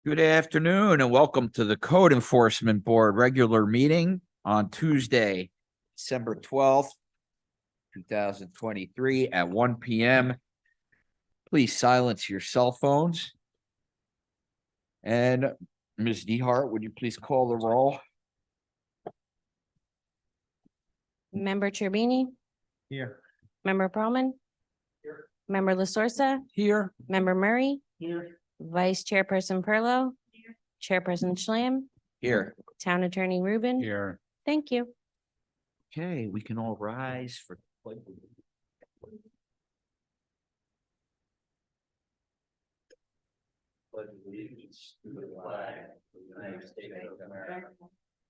Good afternoon and welcome to the Code Enforcement Board regular meeting on Tuesday, December 12th, 2023 at 1 p.m. Please silence your cell phones. And Ms. DeHart, would you please call the roll? Member Cherbini, Here. Member Perlman, Here. Member LaSorsa, Here. Member Murray, Here. Vice Chairperson Perlo, Chairperson Schlam, Here. Town Attorney Rubin. Here. Thank you. Okay, we can all rise for. Pledge allegiance to the flag of the United States of America.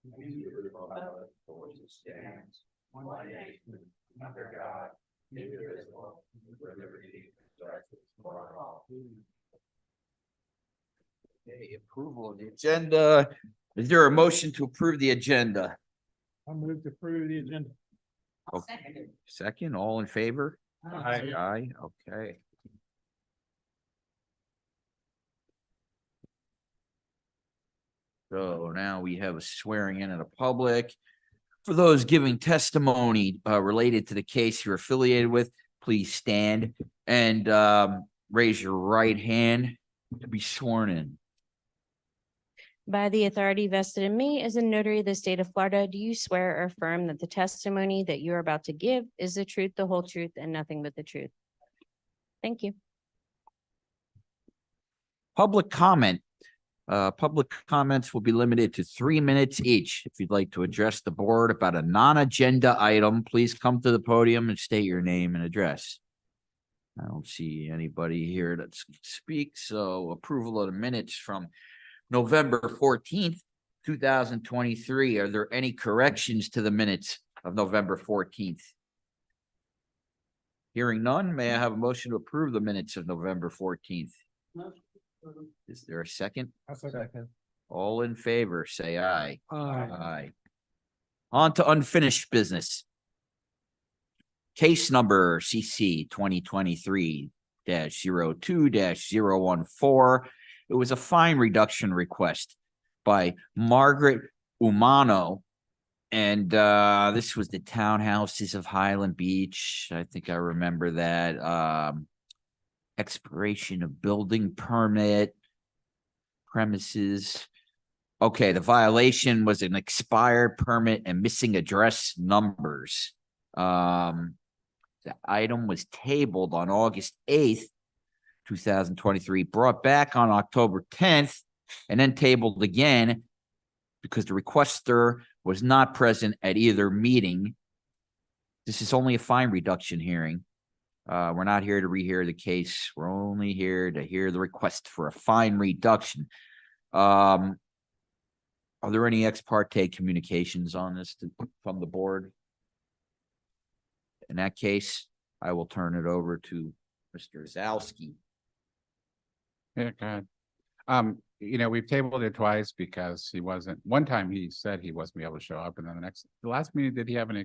And to the republic for which it stands, one nation, under God, indivisible, with liberty and justice for all. Okay, approval of the agenda. Is there a motion to approve the agenda? I'll move to approve the agenda. Second, all in favor? Aye. Aye, okay. So now we have a swearing in of the public. For those giving testimony related to the case you're affiliated with, please stand and raise your right hand to be sworn in. By the authority vested in me as a notary of the state of Florida, do you swear or affirm that the testimony that you are about to give is the truth, the whole truth, and nothing but the truth? Thank you. Public comment. Public comments will be limited to 3 minutes each. If you'd like to address the board about a non-agenda item, please come to the podium and state your name and address. I don't see anybody here that speaks, so approval of the minutes from November 14th, 2023. Are there any corrections to the minutes of November 14th? Hearing none, may I have a motion to approve the minutes of November 14th? Is there a second? Second. All in favor, say aye. Aye. Aye. On to unfinished business. Case number CC 2023-02-014. It was a fine reduction request by Margaret Umano. And this was the townhouses of Highland Beach. I think I remember that. Expiration of building permit, premises. Okay, the violation was an expired permit and missing address numbers. The item was tabled on August 8th, 2023, brought back on October 10th, and then tabled again because the requester was not present at either meeting. This is only a fine reduction hearing. We're not here to rehear the case. We're only here to hear the request for a fine reduction. Are there any ex parte communications on this from the board? In that case, I will turn it over to Mr. Zalski. Yeah, go ahead. We've tabled it twice because one time he said he wasn't able to show up, and then the last meeting, did he have a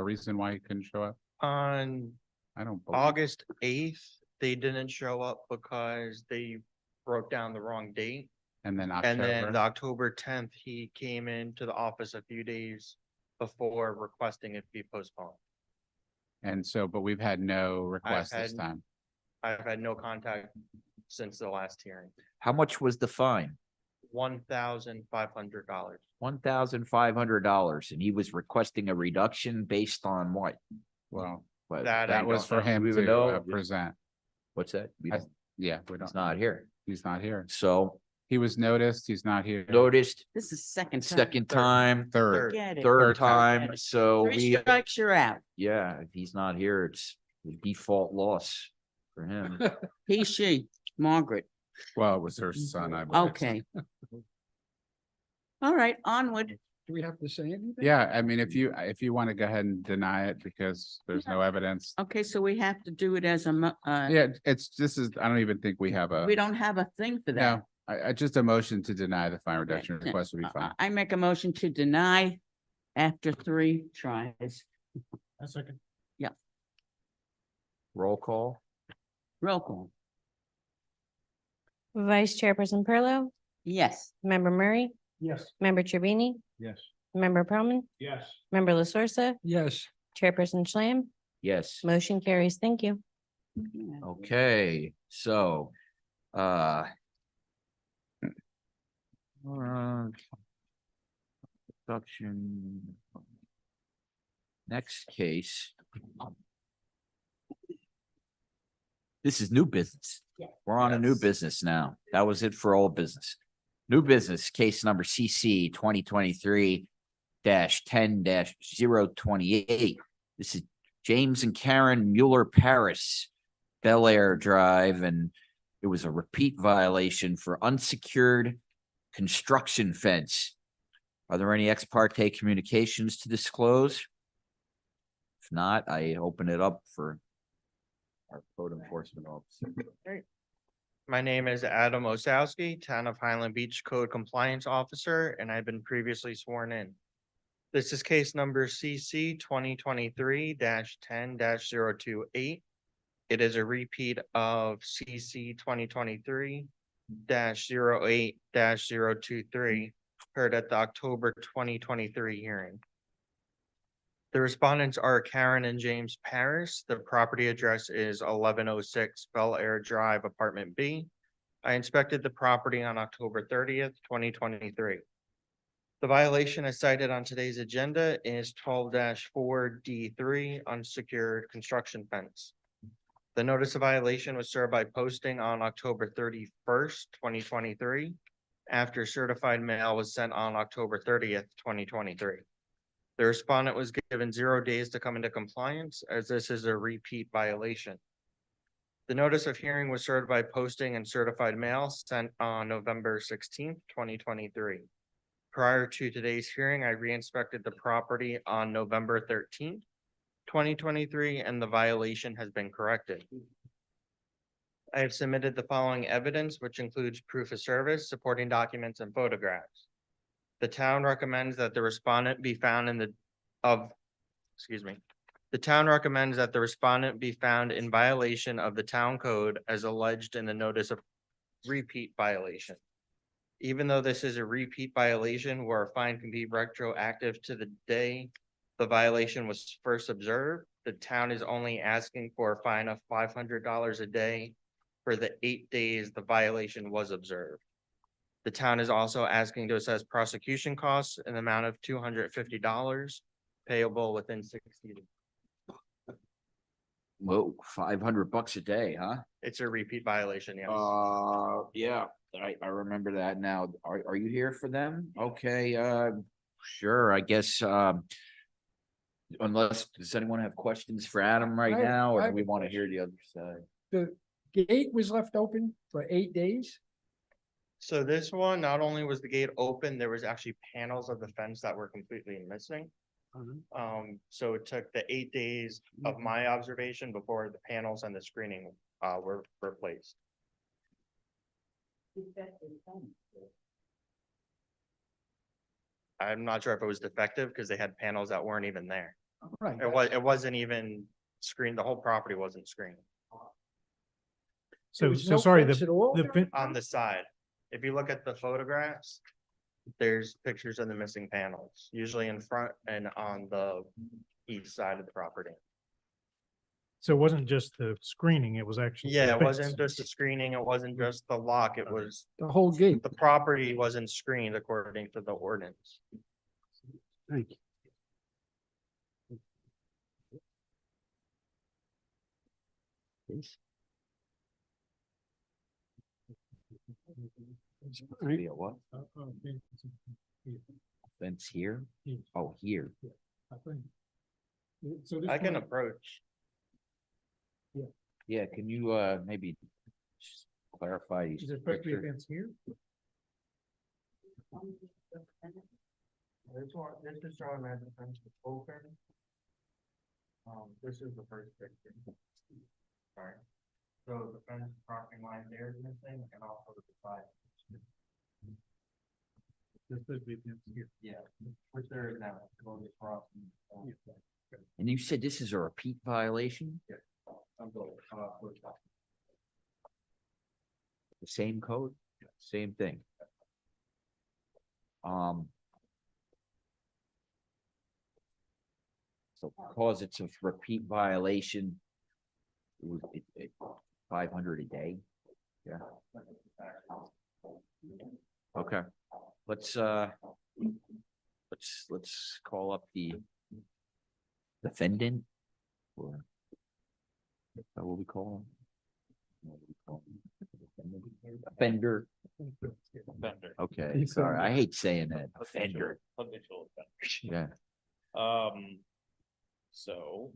reason why he couldn't show up? On I don't believe. August 8th, they didn't show up because they wrote down the wrong date. And then And then the October. October 10th, he came into the office a few days before requesting it be postponed. And so, but we've had no request this had- time. I've had no contact since the last hearing. How much was the fine? $1,500. $1,500, and he was requesting a reduction based on what? Well, What? That I that was don't for know. him We would to know. present. What's that? We I- don't- Yeah, we It's don't, not here. he's not here. So He was noticed, he's not here. noticed This is second time. second time, Third. Get it. third Third time. time, so Three strikes, you're out. yeah, if he's not here, it's the default loss for him. He, she, Margaret. Well, it was her son, I believe. Okay. All right, onward. Do we have to say anything? Yeah, I mean, if you want to go ahead and deny it because there's no evidence. Okay, so we have to do it as a, Yeah, I don't even think we have we don't have a thing for that. no, I just a motion to deny the fine reduction Okay. request would be fine. I make a motion to deny after 3 tries. A second. Roll call. Roll call. Vice Chairperson Perlo, Yes. Member Murray, Yes. Member Trevini, Yes. Member Perlman, Yes. Member La Yes. Chairperson Schlam, Yes. motion carries. Thank you. Okay, so, production. Next case. This is new business. We're on a new Yes. business now. That was it for old business. New business, case number CC 2023-10-028. This is James and Karen Mueller Paris, Bel Air Drive, and it was a repeat violation for unsecured construction fence. Are there any ex parte communications to disclose? If not, I open it up for our code enforcement officer. My name is Adam Osowski, Town of Highland Beach Code Compliance Officer, and I've been previously sworn in. This is case number CC 2023-10-028. It is a repeat of CC 2023-08-023, heard at the October 2023 hearing. The respondents are Karen and James Paris. The property address is 1106 Bel Air Drive, Apartment B. I inspected the property on October 30th, 2023. The violation as cited on today's agenda is 12-4D3 unsecured construction fence. The notice of violation was served by posting on October 31st, 2023, after certified mail was sent on October 30th, 2023. The respondent was given 0 days to come into compliance, as this is a repeat violation. The notice of hearing was served by posting and certified mail sent on November 16th, 2023. Prior to today's hearing, I re-inspected the property on November 13th, 2023, and the violation has been corrected. I have submitted the following evidence, which includes proof of service, supporting documents, and photographs. The town recommends that the respondent be found the town recommends that the respondent be found in violation of the town code as alleged in the notice of repeat violation. Even though this is a repeat violation where a fine can be retroactive to the day the violation was first observed, the town is only asking for a fine of $500 a day for the 8 days the violation was observed. The town is also asking to assess prosecution costs in the amount of $250 payable within 60 days. Whoa, $500 a day, huh? It's a repeat violation, yes. Yeah, I remember that now. Are you here for them? Okay, sure, I guess, unless, does anyone have questions for Adam right I- now, I or have do we a want to hear the other side? The gate was left open for 8 days. So this one, not only was the gate open, there was actually panels of the fence that were completely missing. So it took the 8 days of my observation before the panels and the screening were replaced. I'm not sure if it was defective because they had panels that weren't even there. Right. It wasn't even screened, the whole property wasn't screened There was no fence at all? on the side. If you look at the photographs, there's pictures of the missing panels, usually in front and on the east side of the property. So it wasn't just the screening, it was actually. Yeah, the it fence. wasn't just the screening, it wasn't just the lock, it was, The whole gate. the property wasn't screened according to the ordinance. Thank you. Be a what? Fence here? Oh, here. I can approach. Yeah, can you, maybe just clarify these Is there supposed to be a pictures? fence here? This is showing that the fence is open. This is the first picture. Sorry. So the fence crossing line there is missing and also the side. There's supposed to be a fence here. Yeah, which there is now. Going across. And you said this is a repeat violation? I'm going, The same code? Same thing? So cause it's a repeat violation. It 500 a day. Yeah. Okay, let's call up the defendant. Or is that what we call him? What do we call him? Offender. Okay, sorry, I hate saying that. Offender. Habitual offender. Yeah. So,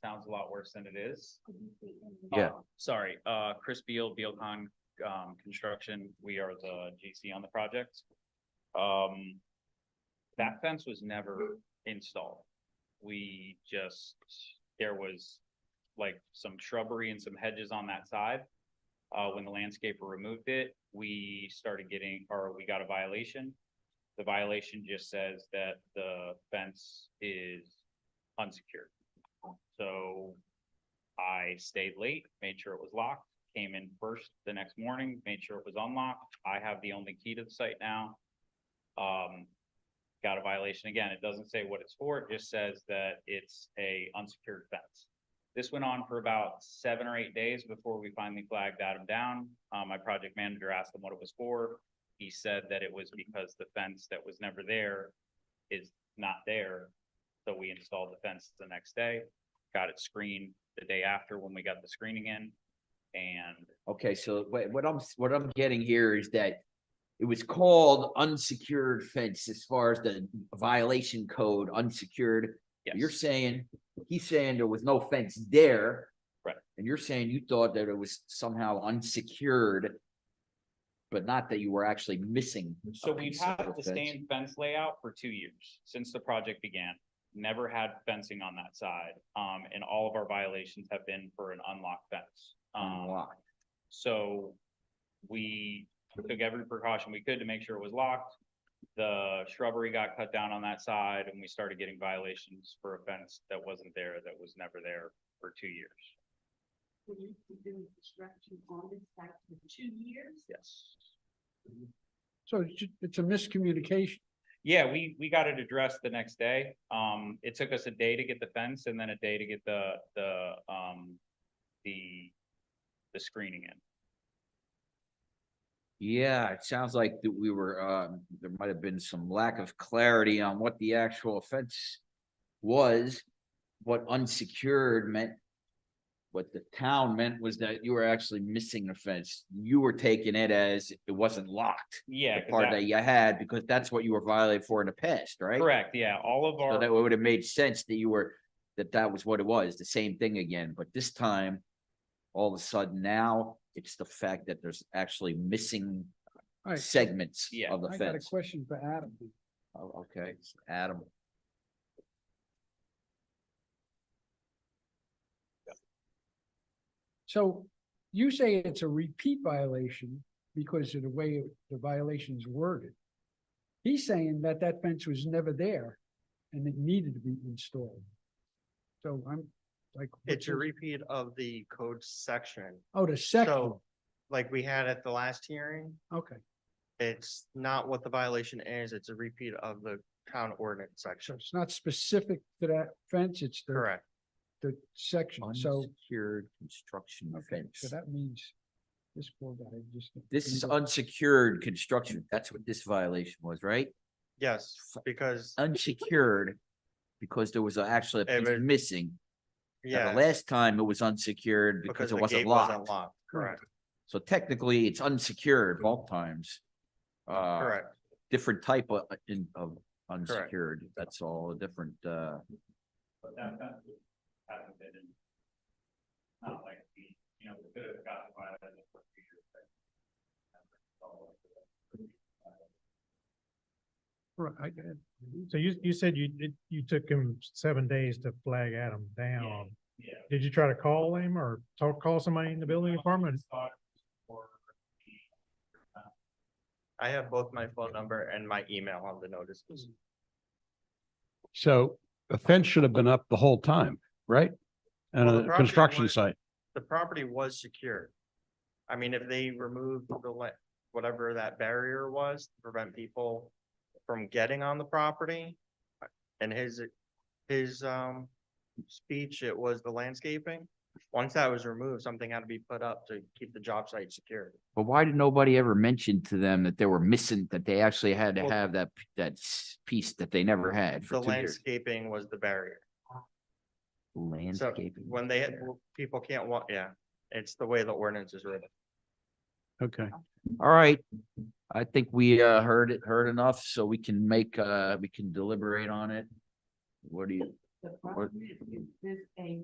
sounds a lot worse than it is. Yeah. Sorry, Chris Beal, Bealcon, Construction, we are the GC on the project. That fence was never installed. There was like some shrubbery and some hedges on that side. When the landscaper removed it, we got a violation. The violation just says that the fence is unsecured. So I stayed late, made sure it was locked, came in first the next morning, made sure it was unlocked. I have the only key to the site now. Got a violation again. It doesn't say what it's for. It just says that it's a unsecured fence. This went on for about 7 or 8 days before we finally flagged Adam down. My project manager asked him what it was for. He said that it was because the fence that was never there is not there. So we installed the fence the next day, got it screened the day after when we got the screening in. And Okay, so what I'm getting here is that it was called unsecured fence as far as the violation code, unsecured. You're yes, saying, he's saying there was no fence there. Right. And you're saying you thought that it was somehow unsecured, but not that you were actually missing. a so we've piece of had the fence. same fence layout for 2 years since the project began. Never had fencing on that side. And all of our violations have been for an unlocked fence. Unlocked. So we took every precaution we could to make sure it was locked. The shrubbery got cut down on that side and we started getting violations for a fence that wasn't there, that was never there for 2 years. You've been doing construction on this site for 2 years? Yes. So it's a miscommunication. Yeah, we got it addressed the next day. It took us a day to get the fence and then a day to get the screening in. Yeah, it sounds like that we were, there might have been some lack of clarity on what the actual offense was. What unsecured meant. What the town meant was that you were actually missing a fence. You were taking it as it wasn't locked. Yeah, The 'cause part that- that you had, because that's what you were violated for in the past, right? correct, yeah, all of So our. that would have made sense that you were, that was what it was, the same thing again, but this time. All of a sudden now, it's the fact that there's actually missing All right, segments Yeah. of the I got a fence. question for Adam. Oh, okay, Adam. So you say it's a repeat violation because of the way the violation is worded. He's saying that that fence was never there and it needed to be installed. So I'm like. It's a repeat of the code section. Oh, the section, So, like we had at the last hearing, okay, it's not what the violation is, it's a repeat of the town ordinance so section. it's not specific to that fence, it's Correct. the section, so. Unsecured construction Okay, fence. so that means this poor guy just. This is unsecured construction. That's what this violation was, right? Yes, because, Unsecured because there was actually a It piece was- missing. Now, yeah, the last time it was unsecured because because it the wasn't gate wasn't locked. locked, correct, So technically it's unsecured both times. correct. Different type of unsecured. That's all a different, But that hasn't been in. Not like we could have gotten violated for 2 years. Right, So you said you took him 7 days to flag Adam down. Yeah. Did you try to call him or call somebody in the building department? I have both my phone number and my email on the notices. So the fence should have been up the whole time, right? And Well, the a property construction was- site. The property was secured. I mean, if they removed whatever that barrier was to prevent people from getting on the property. And his speech, it was the landscaping. Once that was removed, something had to be put up to keep the job site secure. But why did nobody ever mention to them that they were missing, that they actually had to Well- have that piece that they never had The for 2 years? landscaping was the barrier. So Landscaping. when they, people can't walk, yeah, it's the way the ordinance is written. Okay. All right. I think we heard enough, so we can we can deliberate on it. What do you, The problem is this a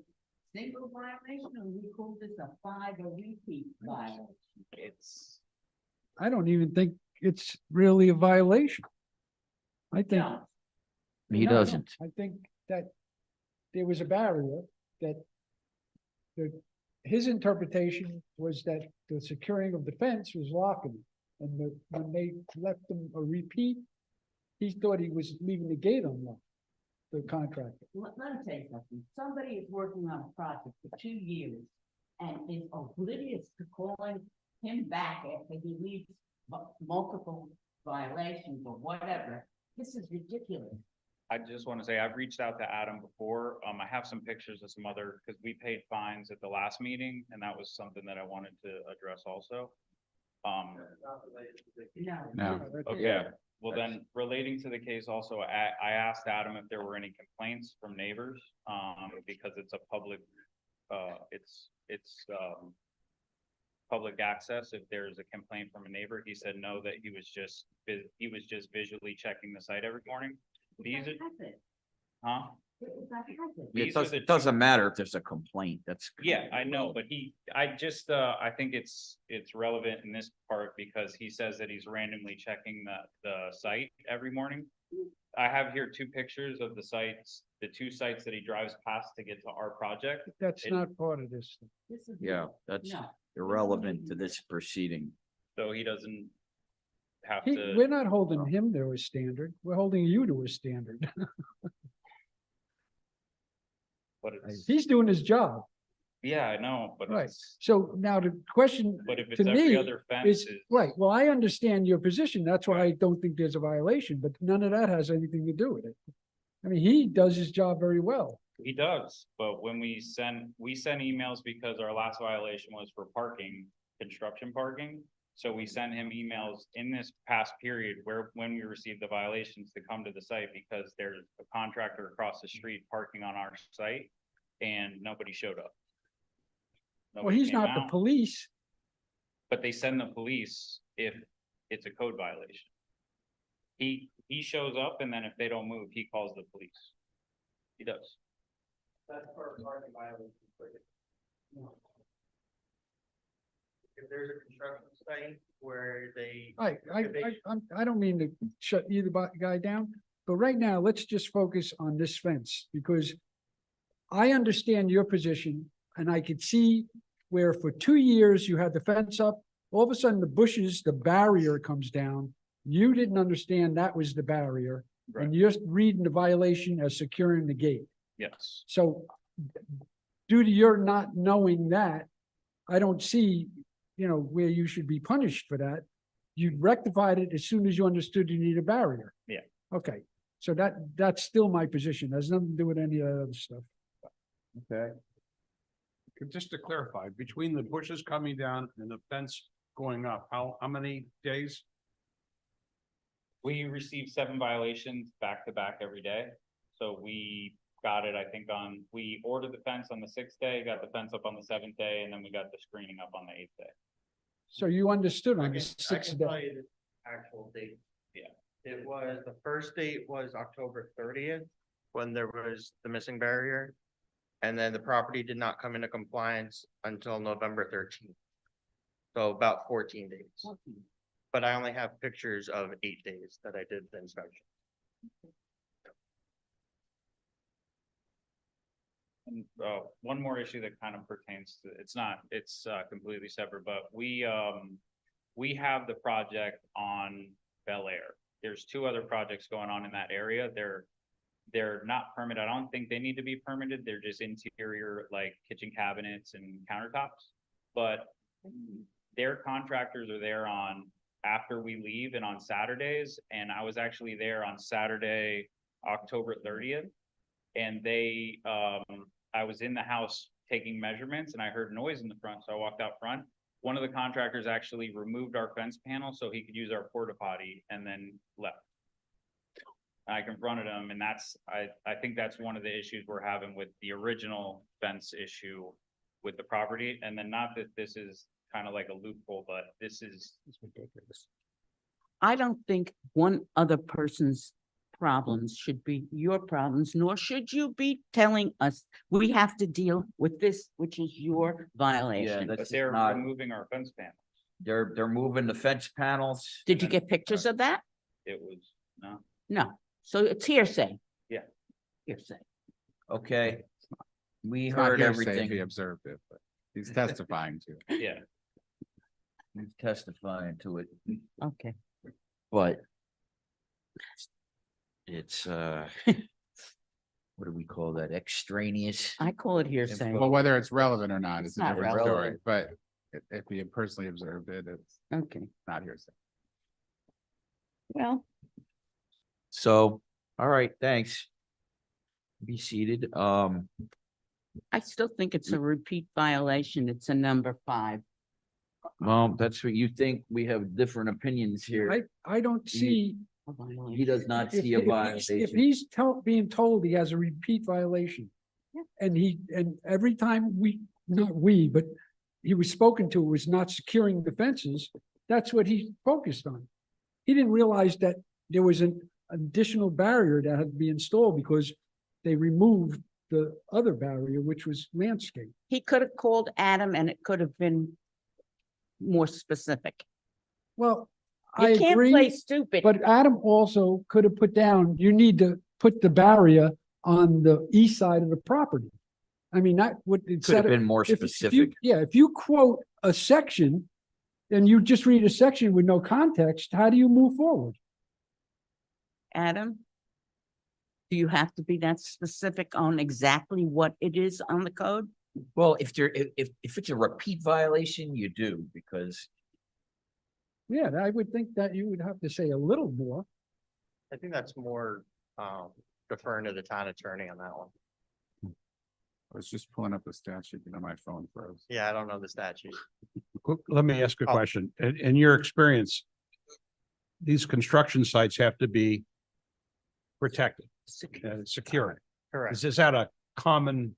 single violation or we call this a 5 or repeat violation? It's, I don't even think it's really a violation. I think. No, he No, no, doesn't. I think that there was a barrier that his interpretation was that the securing of the fence was locking it. And when they left him a repeat, he thought he was leaving the gate unlocked, the contractor. let me tell you something. Somebody is working on a project for 2 years and is oblivious to calling him back after he leaves multiple violations or whatever. This is ridiculous. I just want to say, I've reached out to Adam before. I have some pictures of some other, because we paid fines at the last meeting, and that was something that I wanted to address also. No. No. Okay, well then, relating to the case also, I asked Adam if there were any complaints from neighbors, because it's a public, it's public access. If there's a complaint from a neighbor, he said no, that he was just visually checking the site every morning. These are, huh? It doesn't matter if there's a complaint, that's. Yeah, I know, but I think it's relevant in this part because he says that he's randomly checking the site every morning. I have here 2 pictures of the sites, the 2 sites that he drives past to get to our project. That's not part of this. This is. Yeah, that's No. irrelevant to this proceeding. So he doesn't have We're to, not holding him to a standard. We're holding you to a standard. but it's, He's doing his job. yeah, I know, but Right. it's, So now the question but if it's to every me other fence is, is. right, well, I understand your position. That's why I don't think there's a violation, but none of that has anything to do with it. I mean, he does his job very well. He does, but when we send emails because our last violation was for parking, construction parking. So we send him emails in this past period when we received the violations to come to the site because there's a contractor across the street parking on our site and nobody showed up. Well, Nobody he's came not the out, police. but they send the police if it's a code violation. He shows up and then if they don't move, he calls the police. He does. That's for a parking violation. If there's a construction site where they. I don't mean to shut either guy down, but right now, let's just focus on this fence because I understand your position and I could see where for 2 years you had the fence up, all of a sudden the bushes, the barrier comes down. You didn't understand that was the barrier Right. and you're reading the violation as securing the gate. Yes. So due to your not knowing that, I don't see, where you should be punished for that. You rectified it as soon as you understood you need a barrier. Yeah. Okay, so that's still my position. Has nothing to do with any of that other stuff. Okay. Just to clarify, between the bushes coming down and the fence going up, how many days? We received 7 violations back to back every day. So we got it, I think we ordered the fence on the 6th day, got the fence up on the 7th day, and then we got the screening up on the 8th day. So you understood on the I sixth can day. tell you the actual date. Yeah. It was, the first date was October 30th, when there was the missing barrier. And then the property did not come into compliance until November 13th. So about 14 days. But I only have pictures of 8 days that I did the inspection. And one more issue that kind of pertains to, it's completely separate, but we have the project on Bel Air. There's 2 other projects going on in that area. They're not permitted. I don't think they need to be permitted. They're just interior, like kitchen cabinets and countertops. But their contractors are there on after we leave and on Saturdays. And I was actually there on Saturday, October 30th. And I was in the house taking measurements and I heard noise in the front, so I walked out front. One of the contractors actually removed our fence panel so he could use our porta potty and then left. I confronted him and I think that's one of the issues we're having with the original fence issue with the property. And then not that this is kind of like a loophole, but this is ridiculous. I don't think one other person's problems should be your problems, nor should you be telling us we have to deal with this, which is your violation. that's But they're not- removing our fence panel. They're moving the fence panels. Did you get pictures of that? It was, no, No. So it's hearsay. Yeah. Hearsay. Okay. We It's not heard hearsay if everything. He observed it, but he's testifying to it. yeah. He's testifying to it, Okay. but it's, what do we call that? Extraneous? I call it hearsay. Well, whether it's relevant or not, it's a not different story, relevant. but if he had personally observed it, it's Okay. not hearsay. Well, So, all right, thanks. Be seated. I still think it's a repeat violation. It's a number 5. Well, that's what you think. We have different opinions here. I don't see. A violation. He does not If see a if violation. he's being told he has a repeat violation. Yeah. And every time but he was spoken to was not securing the fences, that's what he focused on. He didn't realize that there was an additional barrier that had to be installed because they removed the other barrier, which was landscape. He could have called Adam and it could have been more specific. Well, I You can't play agree, stupid. but Adam also could have put down, you need to put the barrier on the east side of the property. I mean, that would. Could have been more If you- specific. Yeah, if you quote a section and you just read a section with no context, how do you move forward? Adam? Do you have to be that specific on exactly what it is on the code? Well, if it's a repeat violation, you do, because Yeah, I would think that you would have to say a little more. I think that's more, deferring to the town attorney on that one. I was just pulling up the statute and my phone froze. Yeah, I don't know the statute. Let me ask a Oh. question. In your experience, these construction sites have to be protected and secure. Correct, Is that a common,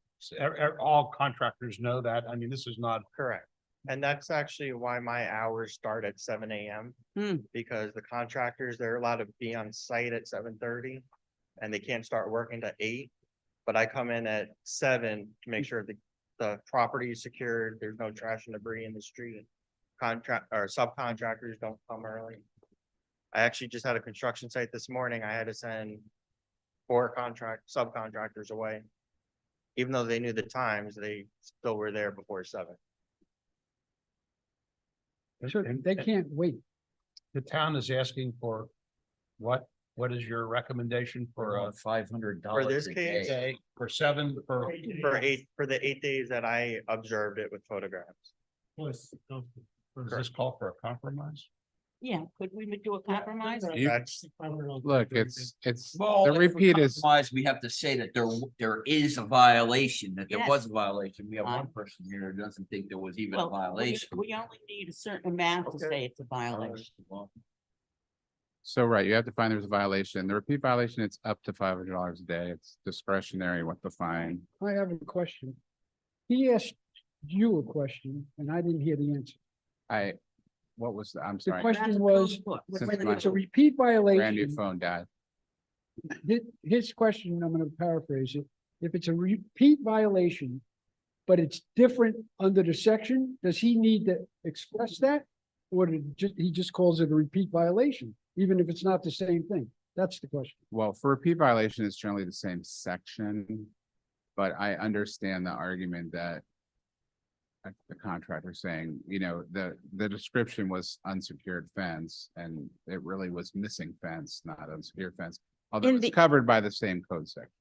all contractors know that? I mean, this is not, correct. And that's actually why my hours start at 7 AM. Hmm. Because the contractors, they're allowed to be on site at 7:30 and they can't start working till 8. But I come in at 7 to make sure the property is secured, there's no trash and debris in the street. Contract or subcontractors don't come early. I actually just had a construction site this morning. I had to send 4 subcontractors away. Even though they knew the times, they still were there before 7. So they can't wait. the town is asking for what? What is your recommendation for $500 For this a case, day. for 7, for? for the 8 days that I observed it with photographs. Does this call for a compromise? Yeah, could we do a compromise? That's, Look, it's, Well, the if we repeat is, compromise, we have to say that there is a violation, that there Yes. was a violation. We have Fine. one person here who doesn't think there was even a Well, violation. we only need a certain amount to say it's a violation. so right, you have to find there's a violation. The repeat violation, it's up to $500 a day. It's discretionary what the fine. I have a question. He asked you a question and I didn't hear the answer. What was, I'm The sorry, question was, Since when my it's a repeat brand new violation, phone died. his question, I'm gonna paraphrase it. If it's a repeat violation, but it's different under the section, does he need to express that? Or he just calls it a repeat violation, even if it's not the same thing? That's the question. Well, for repeat violation, it's generally the same section. But I understand the argument that the contractor saying, the description was unsecured fence and it really was missing fence, not unsecured fence. Although In it's the- covered by the same code section.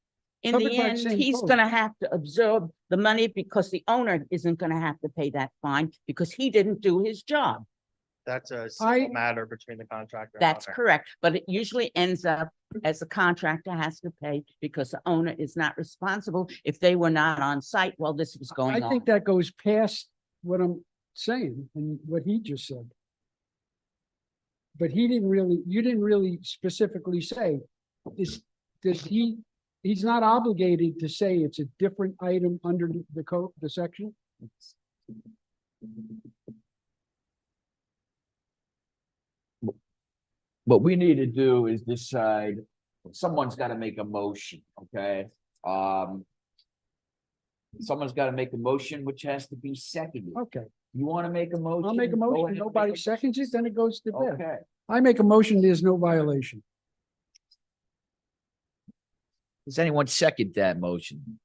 In Covered the by the end, same he's code. gonna have to absorb the money because the owner isn't gonna have to pay that fine because he didn't do his job. That's a I- civil matter between the contractor. and That's owner. correct, but it usually ends up as the contractor has to pay because the owner is not responsible if they were not on site while this was going I on. think that goes past what I'm saying and what he just said. But he didn't really, you didn't really specifically say, does he's not obligated to say it's a different item under the code, the section? What we need to do is decide, someone's gotta make a motion, okay? Someone's gotta make a motion, which has to be seconded. Okay, You wanna make a motion? I'll make a Go motion. ahead and Nobody make a- seconds it, then it goes to bed. Okay, I make a motion, there's no violation. does anyone second that motion?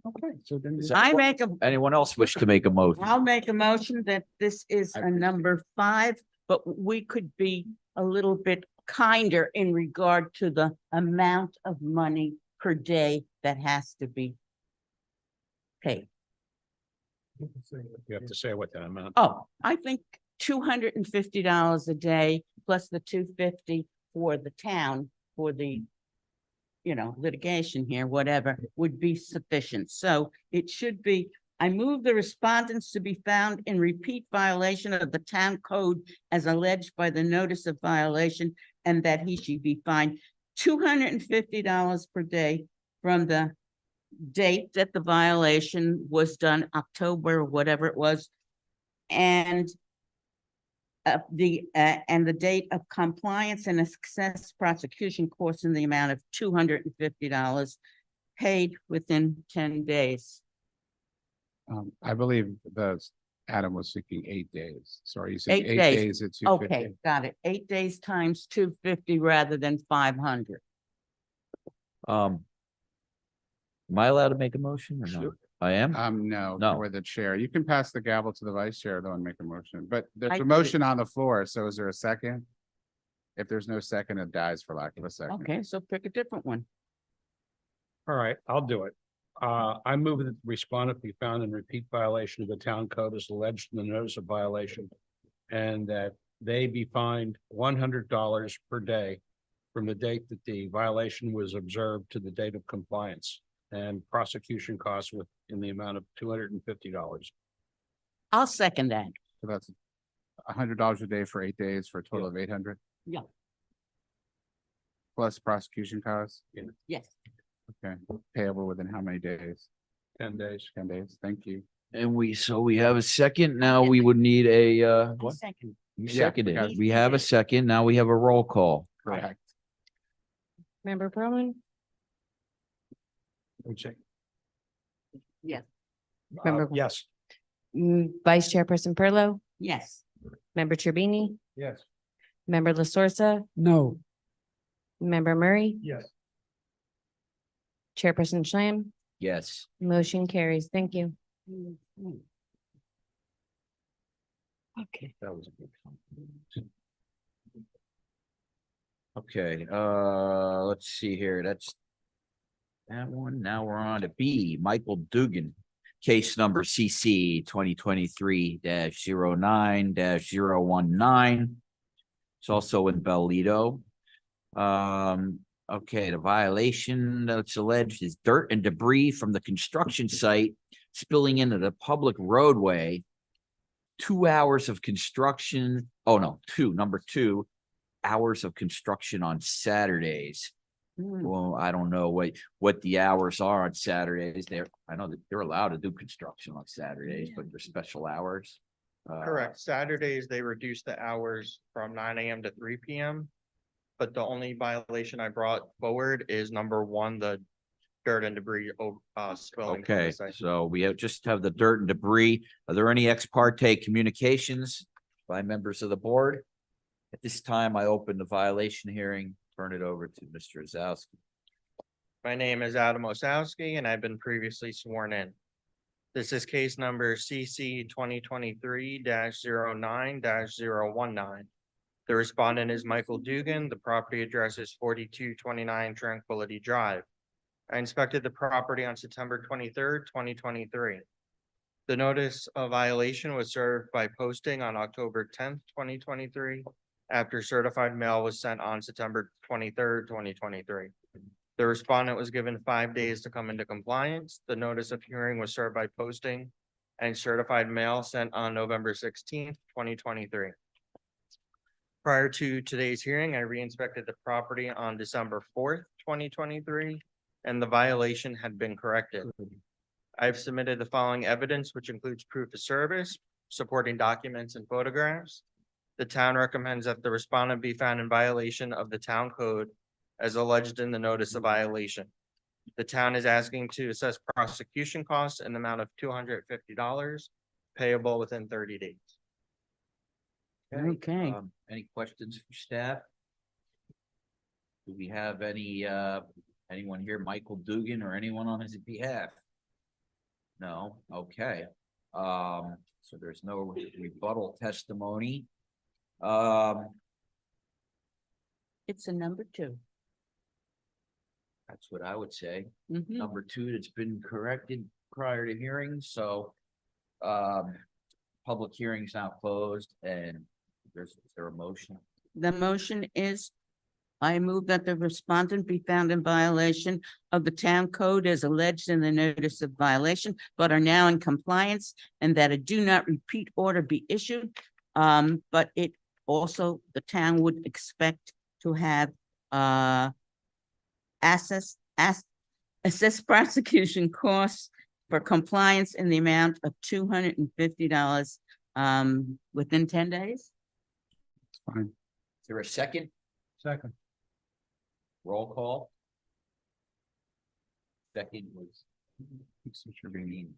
Okay, so then. Is I that- make a, Anyone else wish to make a motion? I'll make a motion that this is I a appreciate number 5, but we could be a little bit kinder in regard to the amount of money per day that has to be paid. You have to say what that amount. Oh, I think $250 a day plus the $250 for the town for the, litigation here, whatever, would be sufficient. So it should be, I move the respondents to be found in repeat violation of the town code as alleged by the notice of violation, and that he should be fined $250 per day from the date that the violation was done, October, whatever it was, and the date of compliance and a success prosecution costs in the amount of $250 paid within 10 days. I believe Adam was seeking 8 days. So are you saying 8 8 days. days at 250? Okay, got it. 8 days times 250 rather than 500. Am I allowed to make a motion or no? Sure. I am? No, No. you're the chair. You can pass the gavel to the vice chair though and make a motion, but there's I a did. motion on the floor. So is there a second? If there's no second, it dies for lack of a second. Okay, so pick a different one. All right, I'll do it. I move that the respondent be found in repeat violation of the town code as alleged in the notice of violation. And that they be fined $100 per day from the date that the violation was observed to the date of compliance. And prosecution costs in the amount of $250. I'll second that. So that's $100 a day for 8 days for a total of 800 Yeah, plus prosecution costs. yes. Okay, payable within how many days? 10 days. 10 days. Thank you. And we have a second. Now we would need a, what? Second. You Yeah, seconded because- it. We have a second. Now we have a roll call. Correct. Member Perlman, Yes. Member- Yes. Vice Chairperson Perlo, Yes. Member Turbini, Yes. Member La Sorsa, No, Member Murray, Yes. Chairperson Schlam, Yes. motion carries. Thank you. Okay. That was a good. Okay, let's see here. That's that one. Now we're on to B, Michael Dugan. Case number CC 2023-09-019. It's also in Bellito. Okay, the violation that's alleged is dirt and debris from the construction site spilling into the public roadway. 2 hours of construction. Oh, no, number 2 hours of construction on Saturdays. Well, I don't know what the hours are on Saturdays. I know that they're allowed to do construction on Saturdays, but they're special hours. Correct. Saturdays, they reduce the hours from 9 AM to 3 PM. But the only violation I brought forward is number 1, the dirt and debris spilling. from the Okay, site. so we just have the dirt and debris. Are there any ex parte communications by members of the board? At this time, I open the violation hearing, turn it over to Mr. Ozowski. My name is Adam Osowski and I've been previously sworn in. This is case number CC 2023-09-019. The respondent is Michael Dugan. The property address is 4229 Tranquility Drive. I inspected the property on September 23rd, 2023. The notice of violation was served by posting on October tenth, 2023, after certified mail was sent on September 23rd, 2023. The respondent was given 5 days to come into compliance. The notice of hearing was served by posting and certified mail sent on November 16th, 2023. Prior to today's hearing, I re-inspected the property on December 4th, 2023, and the violation had been corrected. I've submitted the following evidence, which includes proof of service, supporting documents and photographs. The town recommends that the respondent be found in violation of the town code as alleged in the notice of violation. The town is asking to assess prosecution costs in the amount of $250 payable within 30 days. Okay. Any questions for staff? Do we have anyone here, Michael Dugan or anyone on his behalf? No, okay. So there's no rebuttal testimony. It's a number 2. That's what I would say. Mhm. Number 2 that's been corrected prior to hearing, so public hearing's now closed and is there a motion? The motion is, I move that the respondent be found in violation of the town code as alleged in the notice of violation, but are now in compliance, and that a do not repeat order be issued. But it also, the town would expect to have assess prosecution costs for compliance in the amount of $250 within 10 days. It's fine. Is there a second? Second. Roll call. Second was. Trevini.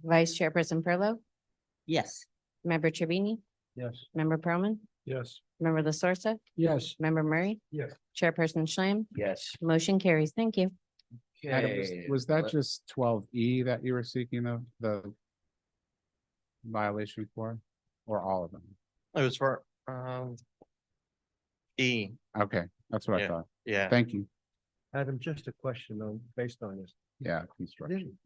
Vice Chairperson Perlow, Yes. Member Tribini, Yes. Member Perlman, Yes. Member La Sorsa, Yes. Member Murray, Yes. Chairperson Schlam, Yes. motion carries. Thank you. Adam, was that just 12E that you were seeking the violation for, or all of them? It was for, E, Okay, that's what I Yeah. thought. yeah. Thank you. Adam, just a question based on this. Yeah, construction.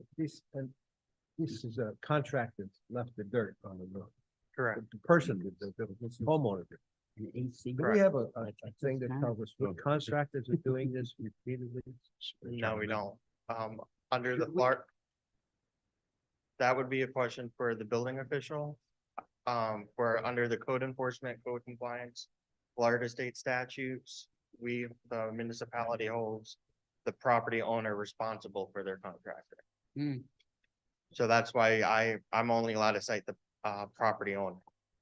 This is a contractor left the dirt on the road. Correct. The person, this homeowner. Do we Correct. have a thing that covers what contractors are doing this repeatedly? No, we don't. Under the Florida. That would be a question for the building official. For under the code enforcement, code compliance, Florida state statutes, the municipality holds the property owner responsible for their contractor. Hmm. So that's why I'm only allowed to cite the, property owner.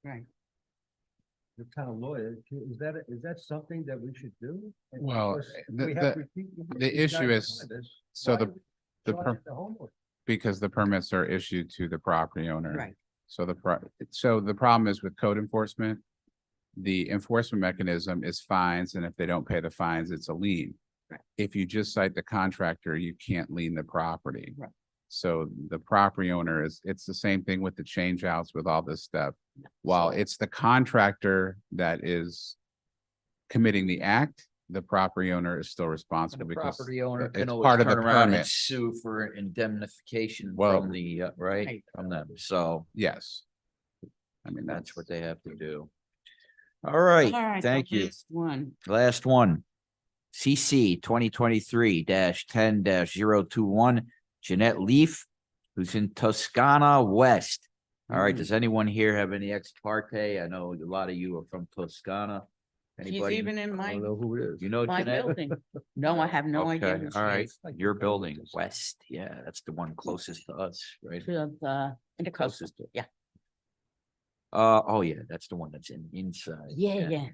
Right. The town lawyer, is that something that we should do? Well, Because the- we have the- repeat- the these issue guys is- doing this. so Why the charge per- the homeowner? because the permits are issued to the property owner. Right. So the problem is with code enforcement, the enforcement mechanism is fines, and if they don't pay the fines, it's a lien. Right. If you just cite the contractor, you can't lien the property. Right. So the property owner it's the same thing with the change outs with all this stuff. While it's the contractor that is committing the act, the property owner is still The responsible because property owner it's can always part of the turn around and permit. sue for indemnification Well, from the, right, right. from them, so yes. I mean, that's what they have to do. All All right, right, thank the you. last One. Last one. CC 2023-10-021, Jeanette Leaf, who's in Toscana West. All right, does anyone here have any ex parte? I know a lot of you are from Toscana. She's Anybody? even in my, who it is. You know my Jeanette? building. No, I have no idea. Okay, who she all right, is. your building, West, yeah, that's the one closest to us, right? To the intercoastal, Closest to- yeah. Oh yeah, that's the one that's inside. Yeah.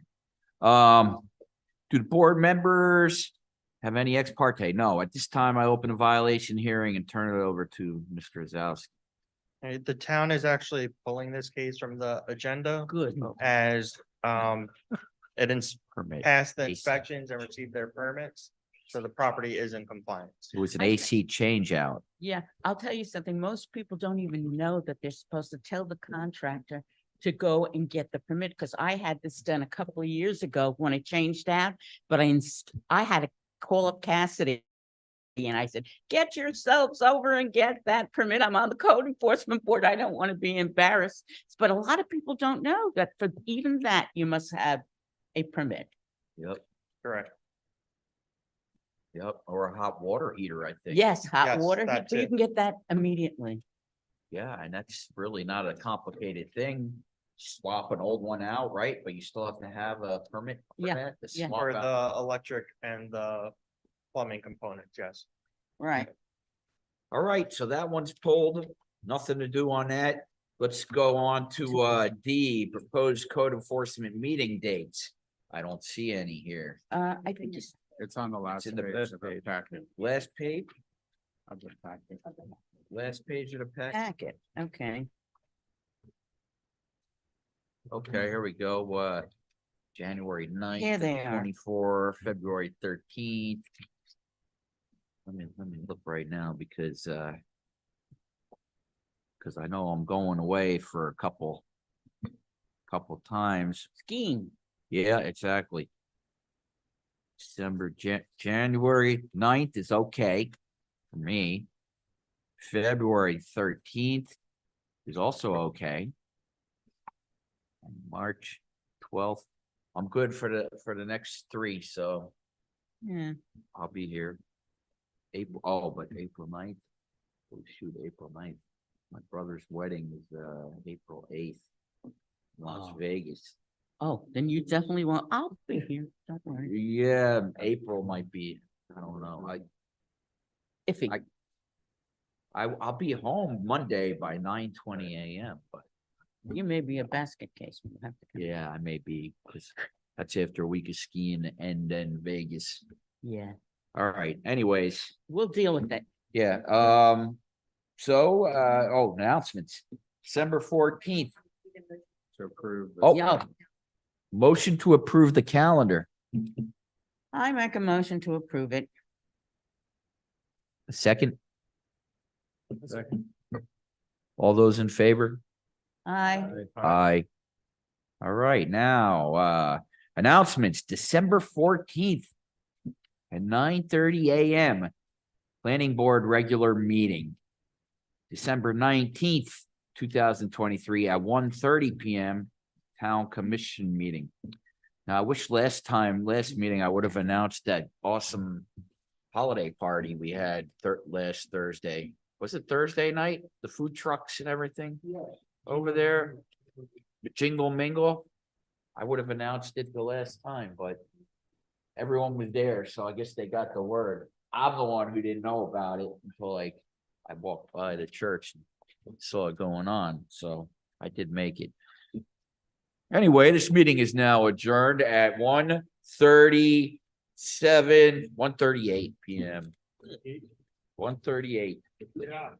Do the board members have any ex parte? No, at this time I open a violation hearing and turn it over to Mr. Zalski. The town is actually pulling this case from the agenda Good. as, it Permit. passed the AC. inspections and received their permits. So the property is in compliance. It was an AC change out. Yeah, I'll tell you something. Most people don't even know that they're supposed to tell the contractor to go and get the permit, because I had this done a couple of years ago when it changed out, but I had to call up Cassidy and I said, get yourselves over and get that permit. I'm on the code enforcement board. I don't want to be embarrassed. But a lot of people don't know that for even that, you must have a permit. Yep, Correct. yep, or a hot water heater, I think. Yes, hot Yes, water, that heater, you too. can get that immediately. Yeah, and that's really not a complicated thing. Swap an old one out, right? But you still have to have a permit for Yeah, that. to yeah. swap For out. the electric and the plumbing components, yes. Right. All right, so that one's pulled. Nothing to do on that. Let's go on to D, proposed code enforcement meeting dates. I don't see any here. I think it's, It's on the last in the page best of the packet. Last page, Of the packet. last page of the pack. packet, okay. Okay, here we go. January 9th, Here they are. 24, February 13th. Let me look right now because I know I'm going away for a couple times. Skiing. Yeah, exactly. January 9th is okay for me. February 13th is also okay. And March 12th, I'm good for the next three, so Yeah. I'll be here. But April 9th. Oh, shoot, April 9th. My brother's wedding is April 8th. Las Oh. Vegas. Oh, then you definitely want, I'll be here, don't worry. Yeah, April might be, I don't know. If it, I'll be home Monday by 9:20 AM, but you may be a basket case. We'll have to come. yeah, I may be, because that's after a week of skiing and then Vegas. Yeah, All right, anyways, we'll deal with that. yeah, announcements. December 14th. To approve. the- Oh. Yeah. Motion to approve the calendar. I make a motion to approve it. A second, Second. all those in favor? I, Aye. All right, now, announcements, December 14th at 9:30 AM. Planning Board regular meeting. December 19th, 2023 at 1:30 PM, Town Commission meeting. Now, I wish last meeting, I would have announced that awesome holiday party we had last Thursday. Was it Thursday night? The food trucks and everything? Over there, the Jingle Mingle. I would have announced it the last time, but everyone was there, so I guess they got the word. I'm the one who didn't know about it until like I walked by the church and saw it going on, so I did make it. Anyway, this meeting is now adjourned at 1:38 PM. 1:38. Yeah.